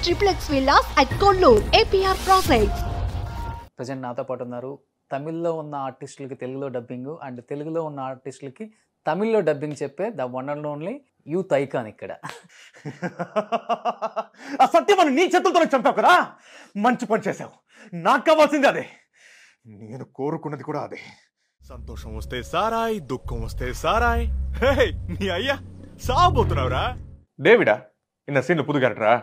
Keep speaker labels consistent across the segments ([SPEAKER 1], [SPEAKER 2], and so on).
[SPEAKER 1] triplex villas at Konnur, APR Projects.
[SPEAKER 2] Present నాతో పాటు ఉన్నారు. తమిళ్లో ఉన్న ఆర్టిస్టులకి తెలుగులో డబ్బింగ్ అండ్ తెలుగులో ఉన్న ఆర్టిస్టులకి తమిళ్లో డబ్బింగ్ చెప్పే the one and only youth icon ఇక్కడ.
[SPEAKER 3] ఆ సత్యమని నీ చేతులతో చంపావు కదా, మంచి పని చేసావు. నాకు కావాల్సింది అదే, నేను కోరుకున్నది కూడా అదే. సంతోషం వస్తే సారాయ్, దుఃఖం వస్తే సారాయ్. నీ అయ్యా సాబోతున్నావురా. டேவிடா இந்த சீன்ல புது கேரக்டரா?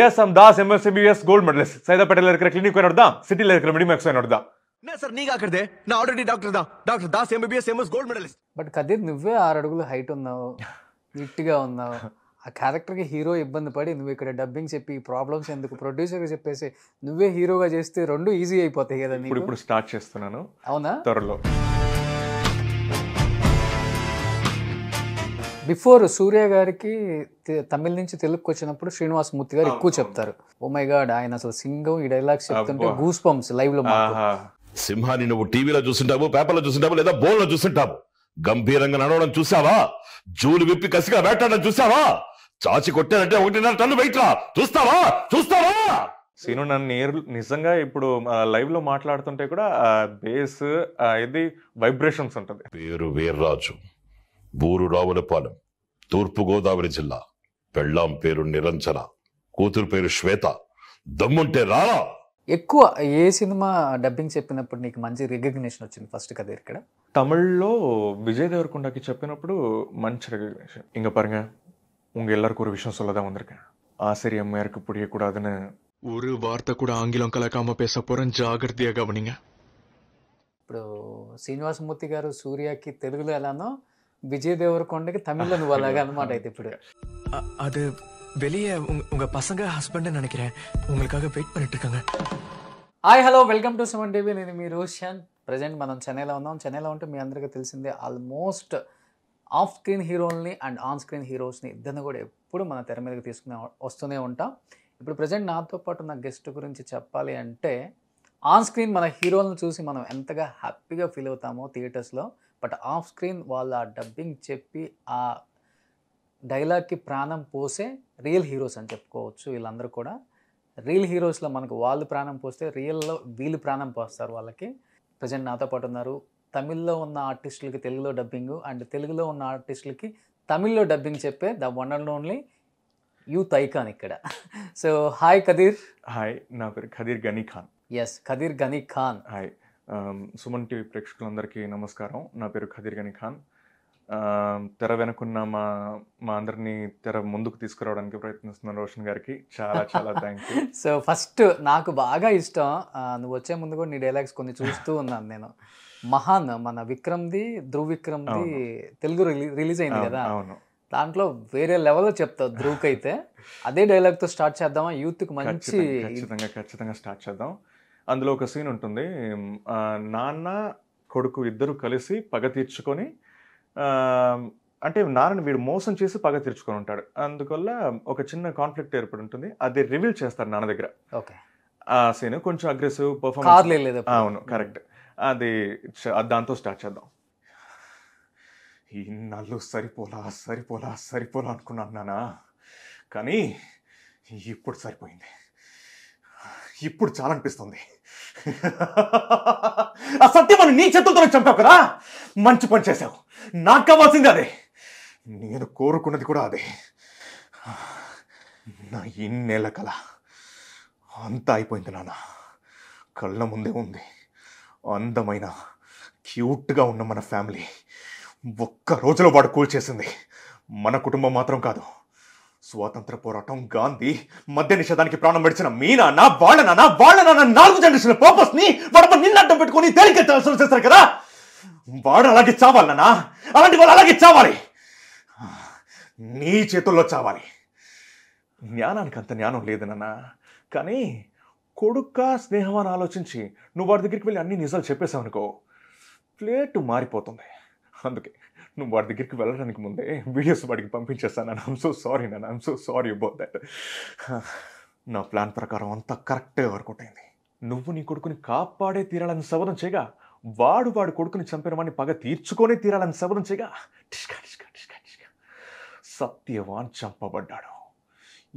[SPEAKER 3] Yes I'm Das MSCBS gold medalist. சைதாப்பேட்டையில இருக்கிற கிளினிக் என்னோட தான், சிட்டில இருக்கிற மெடிமேக்ஸ் என்னோட தான். என்ன సార్ నీగా అక్కడే, నా ఆల్రెడీ డాక్టర్ దా, doctor Das MBBS MS gold medalist.
[SPEAKER 2] But Kadir నువ్వే 6 అడుగులు హైట్ ఉన్నావు, నీట్గా ఉన్నావు. ఆ క్యారెక్టర్కి హీరో ఇబ్బంది పడి నువ్వు ఇక్కడ డబ్బింగ్ చెప్పి ప్రాబ్లమ్స్ ఎందుకు ప్రొడ్యూసర్గా చెప్పేసి నువ్వే హీరోగా చేస్తే రెండు ఈజీ అయిపోతాయి కదా.
[SPEAKER 3] ఇప్పుడు స్టార్ట్ చేస్తున్నాను.
[SPEAKER 2] అవునా?
[SPEAKER 3] త్వరలో.
[SPEAKER 2] బిఫోర్ సూర్య గారికి తమిళ నుంచి తెలుగుకి వచ్చినప్పుడు శ్రీనివాస్ మూర్తి గారు ఎక్కువ చెప్తారు. ఓ మై గాడ్, ఆయన అసలు సింగం ఈ డైలాగ్స్ చెప్తుంటే గూస్ బంప్స్ లైవ్ లో.
[SPEAKER 4] సింహాన్ని నువ్వు టీవీలో చూస్తుంటావు, పేపర్లో చూస్తుంటావు, లేదా బోన్ లో చూస్తుంటావు. గంభీరంగా నడవడం చూసావా? జూలు విప్పి కసిగా వేటాడడం చూసావా? చాచి కొట్టారంటే 1.5 టన్ను వెయిట్ రా. చూస్తావా? సీను నన్ను నిజంగా ఇప్పుడు లైవ్ లో మాట్లాడుతుంటే కూడా బేస్ ఇది వైబ్రేషన్స్ ఉంటుంది. పేరు వీర్రాజు, బూరు రావులపాలెం, తూర్పు గోదావరి జిల్లా. పెళ్ళాం పేరు నిరంజన, కూతురు పేరు శ్వేత. దమ్ముంటే రారా.
[SPEAKER 2] ఎక్కువ ఏ సినిమా డబ్బింగ్ చెప్పినప్పుడు నీకు మంచి రికగ్నిషన్ వచ్చింది ఫస్ట్ కదా ఇక్కడ?
[SPEAKER 3] తమిళ్లో విజయ్ దేవరకొండకి చెప్పినప్పుడు మంచి రికగ్నిషన్. இங்க பாருங்க, உங்க எல்லாருக்கும் ஒரு விஷயம் சொல்லதான் வந்திருக்கேன். ஆசிரியர் அம்மையாருக்கு புரியக்கூடாதுன்னு ஒரு வார்த்தை கூட ஆங்கிலம் கலக்காம பேச போறேன், ஜாகிரதையா கவனிங்க.
[SPEAKER 2] ఇప్పుడు శ్రీనివాసమూర్తి గారు సూర్యకి తెలుగులో ఎలానో విజయ్ దేవరకొండకి తమిళ్లో నువ్వు అలాగా అనమాట. అయితే ఇప్పుడు
[SPEAKER 5] அது வெளியே உங்க பசங்க ஹஸ்பண்ட் நினைக்கிறேன், உங்களுக்காக வெயிட் பண்ணிட்டு இருக்காங்க.
[SPEAKER 2] Hi hello, welcome to Suman TV. నేను మీ రోషన్. ప్రజెంట్ మనం చెన్నైలో ఉన్నాం. చెన్నైలో ఉంటే మీ అందరికీ తెలిసిందే, ఆల్మోస్ట్ ఆఫ్ స్క్రీన్ హీరోల్ని అండ్ ఆన్ స్క్రీన్ హీరోస్ని ఇద్దరిని కూడా ఎప్పుడు మన తెర మీదకి తీసుకుని వస్తూనే ఉంటాం. ఇప్పుడు ప్రజెంట్ నాతో పాటు ఉన్న గెస్ట్ గురించి చెప్పాలి అంటే, ఆన్ స్క్రీన్ మన హీరోలను చూసి మనం ఎంతగా హ్యాపీగా ఫీల్ అవుతామో థియేటర్స్లో, బట్ ఆఫ్ స్క్రీన్ వాళ్ళ డబ్బింగ్ చెప్పి ఆ డైలాగ్కి ప్రాణం పోసే రియల్ హీరోస్ అని చెప్పుకోవచ్చు. వీళ్ళందరూ కూడా రియల్ హీరోస్లో మనకు వాళ్ళు ప్రాణం పోస్తే రియల్లో వీళ్ళు ప్రాణం పోస్తారు వాళ్ళకి. ప్రజెంట్ నాతో పాటు ఉన్నారు. తమిళ్లో ఉన్న ఆర్టిస్టులకి తెలుగులో డబ్బింగ్ అండ్ తెలుగులో ఉన్న ఆర్టిస్టులకి తమిళ్లో డబ్బింగ్ చెప్పే the one and only youth icon ఇక్కడ. So hi Kadir.
[SPEAKER 3] హాయ్, నా పేరు ఖదీర్ గనీ ఖాన్.
[SPEAKER 2] ఎస్, ఖదీర్ గనీ ఖాన్.
[SPEAKER 3] హాయ్, సుమన్ టీవీ ప్రేక్షకులందరికీ నమస్కారం. నా పేరు ఖదీర్ గనీ ఖాన్. తెర వెనుకున్న మా అందరినీ తెర ముందుకు తీసుకురావడానికి ప్రయత్నిస్తున్న రోషన్ గారికి చాలా చాలా థ్యాంక్ యూ.
[SPEAKER 2] సో ఫస్ట్ నాకు బాగా ఇష్టం, నువ్వు వచ్చే ముందు కూడా నీ డైలాగ్స్ కొన్ని చూస్తూ ఉన్నాను నేను. మహాన్, మన విక్రమ్ది, ధ్రువ్ విక్రమ్ది తెలుగు రిలీజ్ అయింది కదా.
[SPEAKER 3] అవును,
[SPEAKER 2] దాంట్లో వేరే లెవెల్లో చెప్తావు ధ్రువ్కి. అయితే అదే డైలాగ్తో స్టార్ట్ చేద్దామా? యూత్కి మంచి.
[SPEAKER 3] ఖచ్చితంగా స్టార్ట్ చేద్దాం. అందులో ఒక సీన్ ఉంటుంది, నాన్న కొడుకు ఇద్దరు కలిసి పగ తీర్చుకొని, అంటే నాన్నని వీడు మోసం చేసి పగ తీర్చుకొని ఉంటాడు. అందువల్ల ఒక చిన్న కాన్ఫ్లిక్ట్ ఏర్పడి ఉంటుంది. అది రివీల్ చేస్తారు నాన్న దగ్గర.
[SPEAKER 2] ఓకే, ఆ
[SPEAKER 3] సీన్ కొంచెం అగ్రెసివ్ పర్ఫార్మెన్స్. అవును, కరెక్ట్. అది దాంతో స్టార్ట్ చేద్దాం. ఈ నల్లు సరిపోలా అనుకున్నాను నాన్న, కానీ ఇప్పుడు సరిపోయింది. ఇప్పుడు చాలా అనిపిస్తుంది. ఆ సత్యమని నీ చేతులతో చంపావు కదా, మంచి పని చేసావు. నాకు కావాల్సింది అదే, నేను కోరుకున్నది కూడా అదే. నా ఇన్నేళ్ల కళ అంతా అయిపోయింది నాన్న. కళ్ళ ముందే ఉంది అందమైన క్యూట్గా ఉన్న మన ఫ్యామిలీ. ఒక్క రోజులో వాడు కూల్చేసింది. మన కుటుంబం మాత్రం కాదు, స్వాతంత్ర పోరాటం, గాంధీ, మద్య నిషేధానికి ప్రాణం పెడిచిన మీ నాన్న, వాళ్ళ నాన్న 4 జనరేషన్ పర్పస్ ని వాడు నిన్న అడ్డం పెట్టుకుని తేలికెత్తాల్సి చేస్తారు కదా. వాడు అలాగే చావాలి నాన్న, అలాంటి వాళ్ళు అలాగే చావాలి, నీ చేతుల్లో చావాలి. జ్ఞానానికి అంత జ్ఞానం లేదు నాన్న, కానీ కొడుక్క స్నేహం అని ఆలోచించి నువ్వు వాడి దగ్గరికి వెళ్ళి అన్ని నిజాలు చెప్పేసావు అనుకో, ప్లేట్ మారిపోతుంది. అందుకే నువ్వు వాడి దగ్గరికి వెళ్ళడానికి ముందే వీడియోస్ వాడికి పంపించేస్తాను. ఐఎమ్ సో సారీ నాన్న, I'm so sorry about that. నా ప్లాన్ ప్రకారం అంతా కరెక్ట్గా వర్కౌట్ అయింది. నువ్వు నీ కొడుకుని కాపాడే తీరాలని శపథం చేయగా, వాడు కొడుకుని చంపిన వాడిని పగ తీర్చుకొని తీరాలని శపథం చేయగా, సత్యవాన్ చంపబడ్డాడు.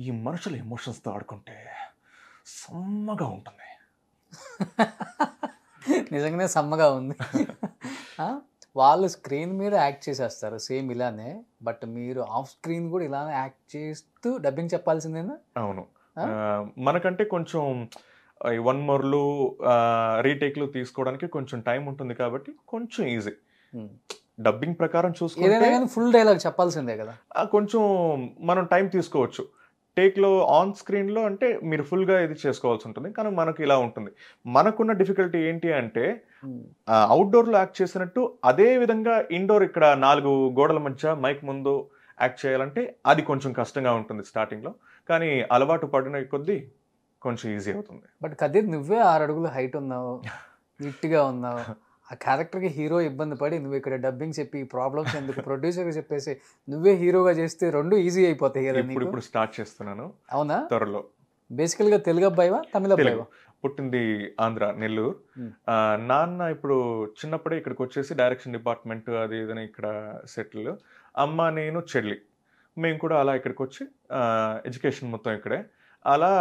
[SPEAKER 3] ఈ మనుషుల ఎమోషన్స్తో ఆడుకుంటే సమ్మగా ఉంటుంది.
[SPEAKER 2] నిజంగానే సమ్మగా ఉంది. వాళ్ళు స్క్రీన్ మీద యాక్ట్ చేసేస్తారు సేమ్ ఇలానే, బట్ మీరు ఆఫ్ స్క్రీన్ కూడా ఇలానే యాక్ట్ చేస్తూ డబ్బింగ్ చెప్పాల్సిందేనా?
[SPEAKER 3] అవును, మనకంటే కొంచెం 1 మోర్లు రీటేక్లు తీసుకోవడానికి కొంచెం టైం ఉంటుంది కాబట్టి కొంచెం ఈజీ. డబ్బింగ్ ప్రకారం చూసుకుంటే
[SPEAKER 2] ఫుల్ డైలాగ్ చెప్పాల్సిందే కదా,
[SPEAKER 3] కొంచెం మనం టైం తీసుకోవచ్చు. టేక్లో ఆన్ స్క్రీన్లో అంటే మీరు ఫుల్గా ఇది చేసుకోవాల్సి ఉంటుంది, కానీ మనకు ఇలా ఉంటుంది. మనకున్న డిఫికల్టీ ఏంటి అంటే అవుట్డోర్లో యాక్ట్ చేసినట్టు అదే విధంగా ఇండోర్ ఇక్కడ 4 గోడల మధ్య మైక్ ముందు యాక్ట్ చేయాలంటే అది కొంచెం కష్టంగా ఉంటుంది స్టార్టింగ్లో, కానీ అలవాటు పడిన కొద్దీ కొంచెం ఈజీ అవుతుంది.
[SPEAKER 2] బట్ కదీర్ నువ్వే 6 అడుగులు హైట్ ఉన్నావు, నీట్గా ఉన్నావు. ఆ క్యారెక్టర్కి హీరో ఇబ్బంది పడి నువ్వు ఇక్కడ డబ్బింగ్ చెప్పి ప్రాబ్లమ్స్ ఎందుకు ప్రొడ్యూసర్గా చెప్పేసి నువ్వే హీరోగా చేస్తే 2 ఈజీ అయిపోతాయి కదా.
[SPEAKER 3] ఇప్పుడు స్టార్ట్ చేస్తున్నాను.
[SPEAKER 2] అవునా?
[SPEAKER 3] త్వరలో.
[SPEAKER 2] బేసికల్గా తెలుగు అబ్బాయివా తమిళ అబ్బాయివా?
[SPEAKER 3] పుట్టింది ఆంధ్ర, నెల్లూరు. నాన్న ఇప్పుడు చిన్నప్పుడే ఇక్కడికి వచ్చేసి డైరెక్షన్ డిపార్ట్మెంట్ అది ఏదైనా ఇక్కడ సెటిల్. అమ్మ, నేను, చెల్లి మేము కూడా అలా ఇక్కడికి వచ్చి ఎడ్యుకేషన్ మొత్తం ఇక్కడే అలా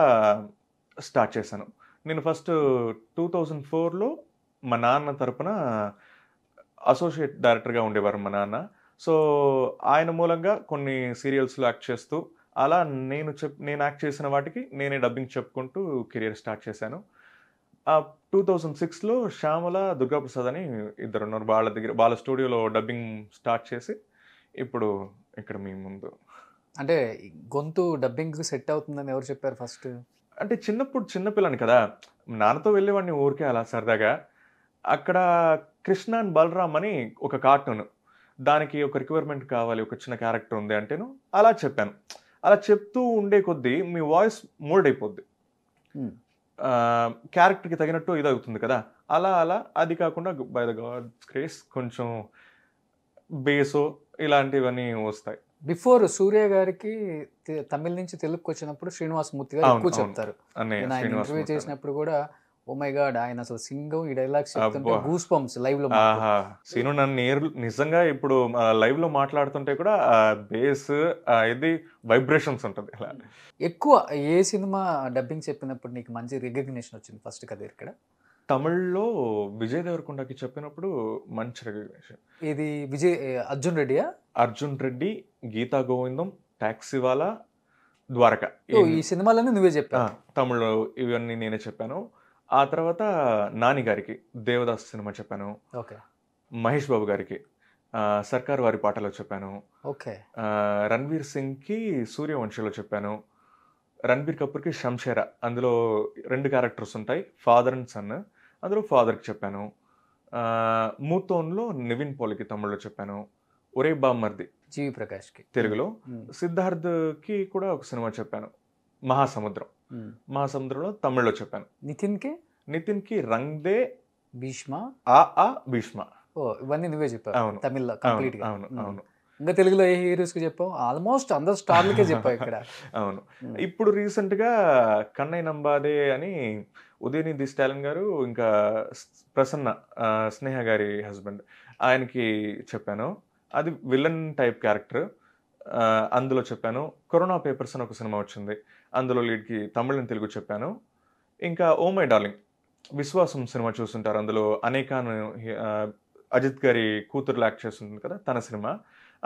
[SPEAKER 3] స్టార్ట్ చేశాను. నేను ఫస్ట్ 2004లో మా నాన్న తరపున అసోసియేట్ డైరెక్టర్గా ఉండేవారు మా నాన్న. సో ఆయన మూలంగా కొన్ని సీరియల్స్లో యాక్ట్ చేస్తూ అలా నేను యాక్ట్ చేసిన వాటికి నేనే డబ్బింగ్ చెప్పుకుంటూ కెరియర్ స్టార్ట్ చేశాను. 2006లో శ్యామల, దుర్గాప్రసాద్ అని ఇద్దరు ఉన్నారు, వాళ్ళ స్టూడియోలో డబ్బింగ్ స్టార్ట్ చేసి ఇప్పుడు ఇక్కడ మీ ముందు.
[SPEAKER 2] అంటే గొంతు డబ్బింగ్ సెట్ అవుతుందని ఎవరు చెప్పారు ఫస్ట్?
[SPEAKER 3] అంటే చిన్నపిల్లని కదా, నాన్నతో వెళ్ళేవాడిని ఊరికే అలా సరదాగా. అక్కడ కృష్ణ అండ్ బలరామ్ అని ఒక కార్టూన్, దానికి ఒక రిక్వైర్మెంట్ కావాలి, ఒక చిన్న క్యారెక్టర్ ఉంది అంటేను అలా చెప్పాను. అలా చెప్తూ ఉండే కొద్దీ మీ వాయిస్ మోల్డ్ అయిపోద్ది, క్యారెక్టర్కి తగినట్టు ఇది అవుతుంది కదా. అలా అది కాకుండా బై ద గాడ్స్ గ్రేస్ కొంచెం బేసో ఇలాంటివన్నీ వస్తాయి.
[SPEAKER 2] బిఫోర్ సూర్య గారికి తమిళ నుంచి తెలుగుకి వచ్చినప్పుడు శ్రీనివాస్ మూర్తి గారు ఎక్కువ చెప్తారు. ఇంటర్వ్యూ చేసినప్పుడు కూడా ఓ మై గాడ్ ఆయన అసలు సింగం ఈ డైలాగ్స్ చెప్తుంటే గూస్ బంప్స్ లైవ్ లో.
[SPEAKER 3] సీను నన్ను నిజంగా ఇప్పుడు లైవ్ లో మాట్లాడుతుంటే కూడా బేస్ ఇది వైబ్రేషన్స్ ఉంటుంది. అలా
[SPEAKER 2] ఎక్కువ ఏ సినిమా డబ్బింగ్ చెప్పినప్పుడు నీకు మంచి రికగ్నిషన్ వచ్చింది ఫస్ట్ కదా? ఇక్కడ
[SPEAKER 3] తమిళ్లో విజయ్ దేవరకొండకి చెప్పినప్పుడు మంచి రికగ్నిషన్.
[SPEAKER 2] ఇది అర్జున్ రెడ్డియా?
[SPEAKER 3] అర్జున్ రెడ్డి, గీతా గోవిందం, టాక్సీవాలా, ద్వారకా,
[SPEAKER 2] ఈ సినిమాలన్నీ నువ్వే చెప్పా?
[SPEAKER 3] తమిళ్లో ఇవన్నీ నేనే చెప్పాను. ఆ తర్వాత నాని గారికి దేవదాస్ సినిమా చెప్పాను. మహేష్ బాబు గారికి సర్కార్ వారి పాటలో చెప్పాను. రణ్వీర్ సింగ్కి సూర్యవంశంలో చెప్పాను. రణ్బీర్ కపూర్కి షంషేరా, అందులో 2 క్యారెక్టర్స్ ఉంటాయి, ఫాదర్ అండ్ సన్, అందులో ఫాదర్కి చెప్పాను. మూతోన్లో నివిన్ పోలికి తమిళ్లో చెప్పాను. ఒరే బామ్మర్ది
[SPEAKER 2] జీవి ప్రకాష్కి
[SPEAKER 3] తెలుగులో. సిద్ధార్థ్కి కూడా ఒక సినిమా చెప్పాను, మహాసముద్రంలో తమిళ్లో చెప్పాను. నితిన్కి రంగ్దే,
[SPEAKER 2] భీష్మ,
[SPEAKER 3] భీష్మ.
[SPEAKER 2] ఇవన్నీ నువ్వే చెప్పావు తమిళ్లో కంప్లీట్ గా?
[SPEAKER 3] అవును.
[SPEAKER 2] ఇంకా తెలుగులో ఏ హీరోస్ కి చెప్పావు? ఆల్మోస్ట్ అందరు స్టార్లకే చెప్పావు ఇక్కడ.
[SPEAKER 3] అవును. ఇప్పుడు రీసెంట్ గా కన్నయ్య నంబాదే అని ఉదయనిధి స్టాలిన్ గారు, ఇంకా ప్రసన్న స్నేహ గారి హస్బెండ్, ఆయనకి చెప్పాను. అది విలన్ టైప్ క్యారెక్టర్, అందులో చెప్పాను. కరోనా పేపర్స్ అని ఒక సినిమా వచ్చింది, అందులో లీడ్కి తమిళ తెలుగు చెప్పాను. ఇంకా ఓ మై డార్లింగ్ విశ్వాసం సినిమా చూస్తుంటారు, అందులో అనేకాన్ అజిత్ గారి కూతురు యాక్ట్ చేస్తుంది కదా, తన సినిమా,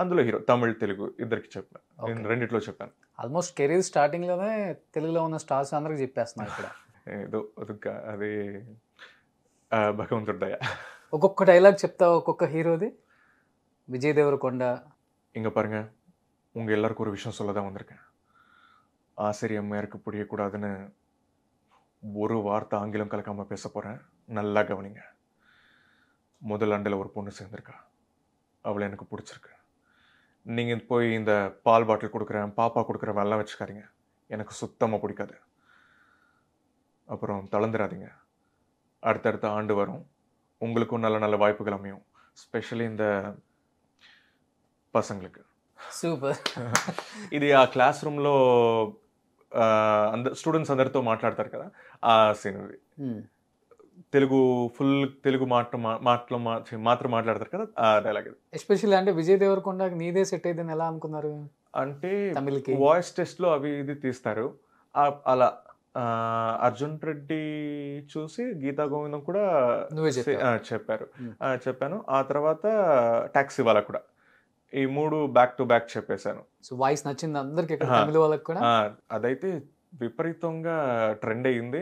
[SPEAKER 3] అందులో హీరో తమిళ్ తెలుగు ఇద్దరికి చెప్పాను. నేను రెండిట్లో చెప్పాను.
[SPEAKER 2] ఆల్మోస్ట్ కెరీర్ స్టార్టింగ్ లోనే తెలుగులో ఉన్న స్టార్స్ అందరికి చెప్పేస్తున్నా ఇక్కడ.
[SPEAKER 3] ఏదో అది భగవంతుడి దయ.
[SPEAKER 2] ఒక్కొక్క డైలాగ్ చెప్తావు ఒక్కొక్క హీరోది? விஜய் தேவரகொண்டா.
[SPEAKER 3] இங்க பாருங்க, உங்க எல்லாருக்கும் ஒரு விஷயம் சொல்ல தான் வந்திருக்கேன். ஆசிரியம்மையாருக்கு புரியக்கூடாதுன்னு ஒரு வார்த்தை ஆங்கிலம் கலக்காம பேச போறேன், நல்லா கவனிங்க. முதல் ஆண்டில் ஒரு பொண்ணு சேர்ந்துருக்கா, அவளை எனக்கு பிடிச்சிருக்கு. நீங்கள் போய் இந்த பால் பாட்டில் கொடுக்குறேன், பாப்பா கொடுக்குறேன் வெள்ளம் வச்சுக்காதீங்க, எனக்கு சுத்தமாக பிடிக்காது. அப்புறம் தளர்ந்துடாதீங்க, அடுத்தடுத்த ஆண்டு வரும், உங்களுக்கும் நல்ல நல்ல வாய்ப்புகள் அமையும், ஸ்பெஷலி இந்த పసంగ్లకు.
[SPEAKER 2] సూపర్.
[SPEAKER 3] ఇది ఆ క్లాస్ రూమ్లో స్టూడెంట్స్ అందరితో మాట్లాడతారు కదా, ఆ సీన్ ఇది. తెలుగు ఫుల్ తెలుగు మాత్రం మాట్లాడతారు కదా, ఆ డైలాగ్ ఇది.
[SPEAKER 2] ఎస్పెషల్లీ అంటే విజయ్ దేవరకొండకి నీదే సెట్ అయిందని ఎలా అనుకున్నారు?
[SPEAKER 3] అంటే
[SPEAKER 2] తమిళ్కి?
[SPEAKER 3] వాయిస్ టెస్ట్లో అవి ఇది తీస్తారు. అలా అర్జున్ రెడ్డి చూసి గీతా గోవిందం కూడా
[SPEAKER 2] నువ్వే చెప్పావు.
[SPEAKER 3] చెప్పారు.
[SPEAKER 2] Hmm.
[SPEAKER 3] చెప్పాను. ఆ తర్వాత టాక్సీ వాళ్ళకు కూడా ఈ 3 బ్యాక్ టు బ్యాక్ చెప్పేశాను.
[SPEAKER 2] సో వాయిస్ నచ్చింది అందరికి ఇక్కడ
[SPEAKER 3] ఆ.
[SPEAKER 2] తమిళ వాళ్ళకి కూడా.
[SPEAKER 3] అదైతే విపరీతంగా ట్రెండ్ అయ్యింది.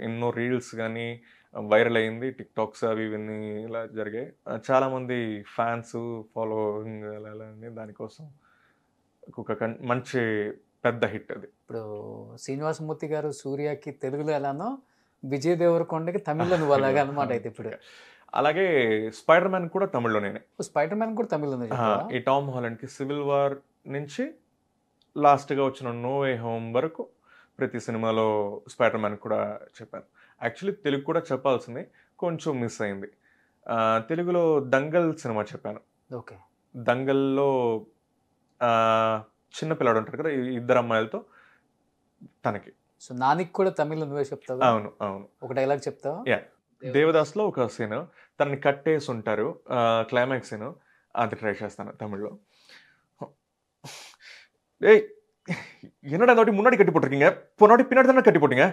[SPEAKER 3] ఎన్నో రీల్స్ కానీ వైరల్ అయ్యింది. టిక్టాక్స్ అవి ఇవన్నీ ఇలా జరిగాయి. చాలామంది ఫ్యాన్స్ ఫాలోయింగ్ అలా అలా దానికోసం ఒక మంచి పెద్ద హిట్ అది.
[SPEAKER 2] ఇప్పుడు శ్రీనివాసమూర్తి గారు సూర్యకి తెలుగులో ఎలానో విజయ్ దేవరకొండకి తమిళ్లో నువ్వు అలాగా అనమాట. అయితే ఇప్పుడు
[SPEAKER 3] అలాగే స్పైడర్ మ్యాన్ కూడా తమిళ్లో నేనే.
[SPEAKER 2] స్పైడర్ మ్యాన్ కూడా తమిళ్లోనే చెప్పావా?
[SPEAKER 3] ఈ టామ్ హాలండ్కి సివిల్ వార్ నుంచి లాస్ట్గా వచ్చిన నో వే హోమ్ వరకు ప్రతి సినిమాలో స్పైడర్ మ్యాన్ కూడా చెప్పాను. యాక్చువల్లీ తెలుగు కూడా చెప్పాల్సింది, కొంచెం మిస్ అయింది. తెలుగులో దంగల్ సినిమా చెప్పాను.
[SPEAKER 2] ఓకే.
[SPEAKER 3] దంగల్లో చిన్న పిల్లాడు ఉంటారు కదా, ఇద్దరు అమ్మాయిలతో తనకి.
[SPEAKER 2] సో నానికి కూడా తమిళ్లో నువ్వే చెప్తావా?
[SPEAKER 3] అవును అవును.
[SPEAKER 2] ఒక డైలాగ్ చెప్తావా?
[SPEAKER 3] యా, దేవదాస్లో ఒక సీన్ తనని కట్టేసి ఉంటారు, క్లైమాక్స్ సీన్, అది ట్రై చేస్తాను తమిళ్లో. ஏய் என்னடா இந்த வாட்டி முன்னாடி கட்டி போட்டிருக்கீங்க, போன வாட்டி பின்னாடி தானே கட்டி போட்டீங்க,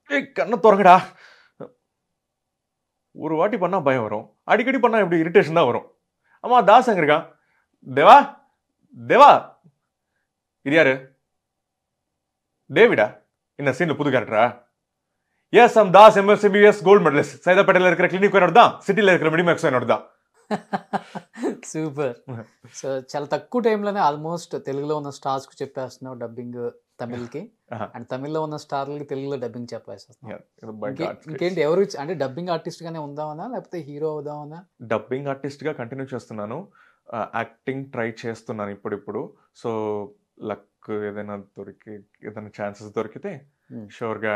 [SPEAKER 3] ஏய் கண்ணை திறங்கடா. ஒரு வாட்டி பண்ணா பயம் வரும், அடிக்கடி பண்ணா எப்படி இரிட்டேஷன் தான் வரும். ஆமா தாஸ் அங்க இருக்கான். தேவா தேவா இது யாரு? டேவிடா? இந்த சீன்ல புது கேரக்டரா? Yes I'm Das, MSCBS gold medalist. சைதாப்பேட்டையில் இருக்கிற கிளினிக் என்னோட தான், సిటీలో இருக்கிற మెడిమాక్స్ என்னோட தான்.
[SPEAKER 2] సూపర్. సో చాలా తక్కువ టైంలోనే ఆల్మోస్ట్ తెలుగులో ఉన్న స్టార్స్ కు చెప్పేస్తున్నావు డబ్బింగ్ తమిళ్కి, అండ్ తమిళ్లో ఉన్న స్టార్లకి తెలుగులో డబ్బింగ్ చెప్పేస్తున్నావు. ఇంకేంటి, ఎవరు అంటే డబ్బింగ్ ఆర్టిస్ట్ గానే ఉందామనా లేకపోతే హీరో అవుదామనా?
[SPEAKER 3] డబ్బింగ్ ఆర్టిస్ట్ గా కంటిన్యూ చేస్తున్నాను. యాక్టింగ్ ట్రై చేస్తున్నాను ఇప్పుడిప్పుడు. సో లక్ ఏదైనా ఛాన్సెస్ దొరికితే షూర్గా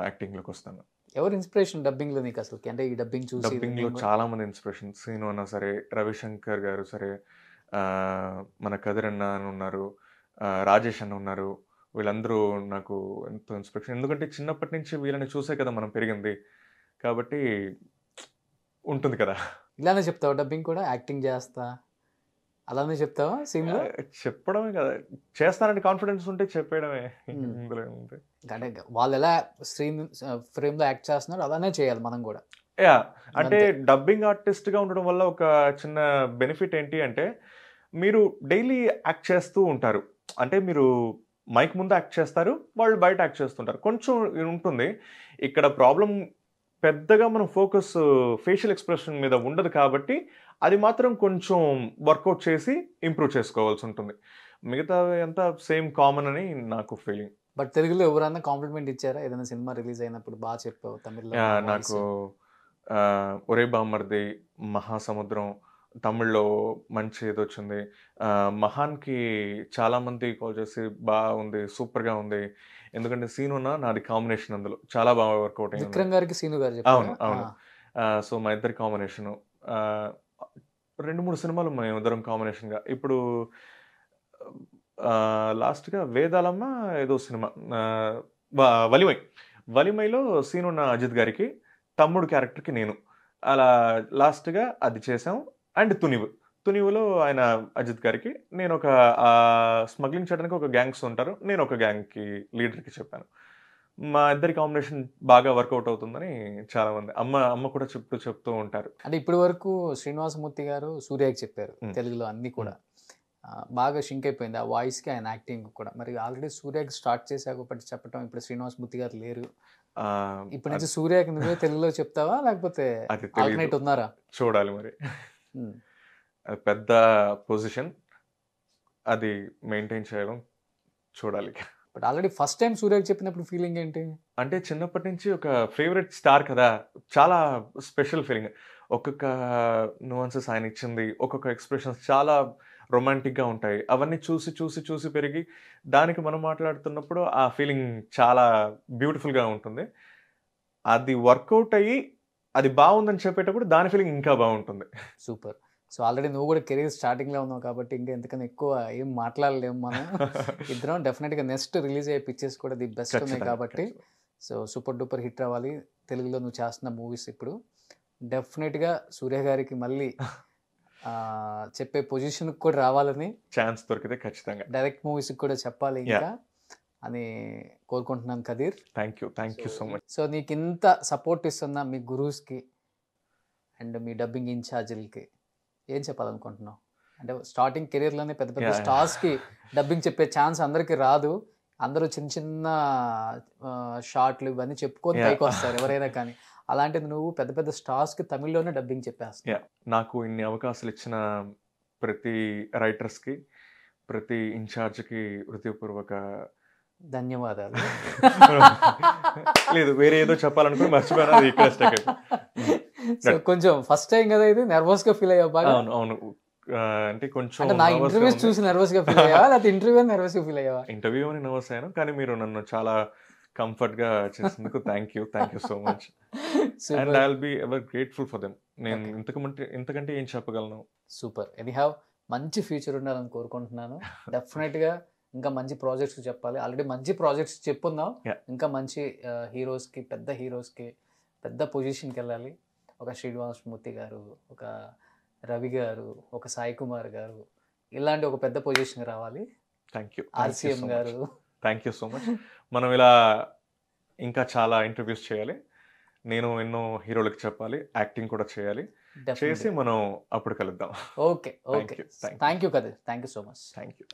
[SPEAKER 3] యాక్టింగ్లోకి వస్తాను.
[SPEAKER 2] ఎవరు ఇన్స్పిరేషన్ డబ్బింగ్ లో నీకు అసలు? అంటే ఈ డబ్బింగ్ చూసి
[SPEAKER 3] డబ్బింగ్ లో చాలా మంది ఇన్స్పిరేషన్. సీను అన్న సరే, రవిశంకర్ గారు సరే, మన కదిర్ అన్న అని ఉన్నారు, రాజేష్ అన్న ఉన్నారు. వీళ్ళందరూ నాకు ఎంతో ఇన్స్పిరేషన్. ఎందుకంటే చిన్నప్పటి నుంచి వీళ్ళని చూసే కదా మనం పెరిగింది, కాబట్టి ఉంటుంది కదా.
[SPEAKER 2] ఇలానే చెప్తావా డబ్బింగ్ కూడా? యాక్టింగ్ చేస్తా అలానే చెప్తావా సీన్ లో?
[SPEAKER 3] చెప్పడమే కదా, చేస్తానంటే కాన్ఫిడెన్స్ ఉంటే చెప్పేయడమే. ఇందులో ఉంది.
[SPEAKER 2] అంటే వాళ్ళు ఎలా స్క్రీన్ ఫ్రేమ్ లో యాక్ట్ చేస్తున్నారు అలానే చేయాలి మనం కూడా.
[SPEAKER 3] యా, అంటే డబ్బింగ్ ఆర్టిస్ట్ గా ఉండడం వల్ల ఒక చిన్న బెనిఫిట్ ఏంటి అంటే, మీరు డైలీ యాక్ట్ చేస్తూ ఉంటారు. అంటే మీరు మైక్ ముందు యాక్ట్ చేస్తారు, వాళ్ళు బయట యాక్ట్ చేస్తుంటారు. కొంచెం ఉంటుంది ఇక్కడ ప్రాబ్లం. పెద్దగా మనం ఫోకస్ ఫేషియల్ ఎక్స్ప్రెషన్ మీద ఉండదు కాబట్టి అది మాత్రం కొంచెం వర్కౌట్ చేసి ఇంప్రూవ్ చేసుకోవాల్సి ఉంటుంది. మిగతా అంతా సేమ్ కామన్ అని నాకు ఫీలింగ్.
[SPEAKER 2] బట్ తెలుగులో ఎవరన్నా కాంప్లిమెంట్ ఇచ్చారా? ఏదైనా సినిమా రిలీజ్ అయినప్పుడు బాగా చెప్పావు తమిళ్లో?
[SPEAKER 3] నాకు ఒరే బామ్మర్ది, మహాసముద్రం తమిళ్లో మంచి ఇది వచ్చింది. మహాన్కి చాలామంది కాల్ చేసి బాగుంది, సూపర్గా ఉంది. ఎందుకంటే సీను నాది కాంబినేషన్, అందులో చాలా బాగా వర్కౌట్ అయింది.
[SPEAKER 2] విక్రమ్ గారికి సీను గారు.
[SPEAKER 3] అవును అవును. సో మా ఇద్దరి కాంబినేషను 2-3 సినిమాలు మేము ఇద్దరం కాంబినేషన్గా. ఇప్పుడు లాస్ట్గా వేదాలమ్మ ఏదో సినిమా, వలిమైలో సీను అజిత్ గారికి, తమ్ముడు క్యారెక్టర్కి నేను, అలా లాస్ట్గా అది చేసాం. అండ్ తునివులో ఆయన అజిత్ గారికి, నేను ఒక స్మగ్లింగ్ చేయడానికి ఒక గ్యాంగ్స్ ఉంటారు, నేను ఒక గ్యాంగ్కి లీడర్కి చెప్పాను. మా ఇద్దరి కాంబినేషన్ బాగా వర్కౌట్ అవుతుందని చాలామంది అమ్మ కూడా చెప్తూ ఉంటారు.
[SPEAKER 2] అంటే ఇప్పటి వరకు శ్రీనివాసమూర్తి గారు సూర్యకి చెప్పారు తెలుగులో అన్ని కూడా బాగా షింక్ అయిపోయింది ఆ వాయిస్కి, ఆయన యాక్టింగ్ కూడా. మరి ఆల్రెడీ సూర్యకి స్టార్ట్ చేశాక ఒకటి చెప్పడం, ఇప్పుడు శ్రీనివాసమూర్తి గారు లేరు, ఇప్పటి నుంచి సూర్యకి నువ్వే తెలుగులో చెప్తావా లేకపోతే ఆల్టర్నేట్ ఉన్నారా?
[SPEAKER 3] చూడాలి మరి. అది పెద్ద పొజిషన్, అది మెయింటైన్ చేయడం చూడాలి.
[SPEAKER 2] బట్ ఆల్రెడీ ఫస్ట్ టైం సూర్యకి చెప్పినప్పుడు ఫీలింగ్ ఏంటి?
[SPEAKER 3] అంటే చిన్నప్పటి నుంచి ఒక ఫేవరెట్ స్టార్ కదా, చాలా స్పెషల్ ఫీలింగ్. ఒక్కొక్క నువాన్సెస్ ఆయన ఇచ్చింది, ఒక్కొక్క ఎక్స్ప్రెషన్స్ చాలా రొమాంటిక్గా ఉంటాయి. అవన్నీ చూసి చూసి చూసి పెరిగి దానికి మనం మాట్లాడుతున్నప్పుడు ఆ ఫీలింగ్ చాలా బ్యూటిఫుల్గా ఉంటుంది. అది వర్కౌట్ అయ్యి అది బాగుందని చెప్పేటప్పుడు దాని ఫీలింగ్ ఇంకా బాగుంటుంది.
[SPEAKER 2] సూపర్. సో ఆల్రెడీ నువ్వు కూడా కెరీర్ స్టార్టింగ్లో ఉన్నావు కాబట్టి ఇంకా ఎంతకన్నా ఎక్కువ ఏం మాట్లాడలేము మనం. ఇద్దరం డెఫినెట్గా నెక్స్ట్ రిలీజ్ అయ్యే పిక్చర్స్ కూడా ది బెస్ట్ ఉన్నాయి కాబట్టి సో సూపర్ డూపర్ హిట్ అవ్వాలి. తెలుగులో నువ్వు చేస్తున్న మూవీస్ ఇప్పుడు డెఫినెట్గా సూర్య గారికి మళ్ళీ చెప్పే పొజిషన్కి కూడా రావాలని,
[SPEAKER 3] ఛాన్స్ దొరికితే ఖచ్చితంగా.
[SPEAKER 2] డైరెక్ట్ మూవీస్కి కూడా చెప్పాలి ఇంకా అని కోరుకుంటున్నాను Kadir.
[SPEAKER 3] Thank you so much.
[SPEAKER 2] So నీకు ఇంత సపోర్ట్ ఇస్తున్న మీ గురూస్కి అండ్ మీ డబ్బింగ్ ఇన్ఛార్జీలకి ఏం చెప్పాలనుకుంటున్నావు? అంటే స్టార్టింగ్ కెరీర్లోనే పెద్ద పెద్ద స్టార్స్కి డబ్బింగ్ చెప్పే ఛాన్స్ అందరికీ రాదు. అందరూ చిన్న చిన్న షార్ట్లు ఇవన్నీ చెప్పుకొని పైకి వస్తారు ఎవరైనా కానీ. అలాంటిది నువ్వు పెద్ద పెద్ద స్టార్స్కి తమిళ్లోనే డబ్బింగ్ చెప్పేస్తావు.
[SPEAKER 3] నాకు ఇన్ని అవకాశాలు ఇచ్చిన ప్రతి రైటర్స్కి, ప్రతి ఇన్ఛార్జ్కి హృదయపూర్వక
[SPEAKER 2] ధన్యవాదాలు.
[SPEAKER 3] లేదు, వేరే ఏదో చెప్పాలనుకుని మర్చిపోయినా ఇక్కడ స్టక్ అయిపోయింది.
[SPEAKER 2] సో కొంచెం ఫస్ట్ టైం కదా ఇది, నర్వస్ గా ఫీల్ అయ్యావు బాగా?
[SPEAKER 3] అవును, అంటే కొంచెం
[SPEAKER 2] నా ఇంటర్వ్యూస్ చూసి నర్వస్ గా ఫీల్ అయ్యావా లేకపోతే ఇంటర్వ్యూ నర్వస్ గా ఫీల్ అయ్యావా?
[SPEAKER 3] ఇంటర్వ్యూ అని నర్వస్ అయ్యాను, కానీ మీరు నన్ను చాలా కంఫర్ట్ గా చేసినందుకు thank you so much. And I will be ever grateful for them. నేను ఇంతకంటే ఏం చెప్పగలను?
[SPEAKER 2] సూపర్. ఎనీహౌ మంచి ఫ్యూచర్ ఉండాలని కోరుకుంటున్నాను. డెఫినెట్ గా ఇంకా మంచి ప్రాజెక్ట్స్ చెప్పాలి. ఆల్రెడీ మంచి ప్రాజెక్ట్స్ చెప్పుందాం. ఇంకా మంచి హీరోస్కి, పెద్ద హీరోస్కి, పెద్ద పొజిషన్కి వెళ్ళాలి. ఒక శ్రీనివాసమూర్తి గారు, ఒక రవి గారు, ఒక సాయి కుమార్ గారు, ఇలాంటి ఒక పెద్ద పొజిషన్కి రావాలి. ఆర్సీఎం గారు,
[SPEAKER 3] థ్యాంక్ యూ సో మచ్. మనం ఇలా ఇంకా చాలా ఇంటర్వ్యూస్ చేయాలి. నేను ఎన్నో హీరోలకు చెప్పాలి, యాక్టింగ్ కూడా చేయాలి. చేసి మనం అప్పుడు కలుద్దాం.
[SPEAKER 2] Okay. Thank you Kadir. Thank you so much.
[SPEAKER 3] Thank you.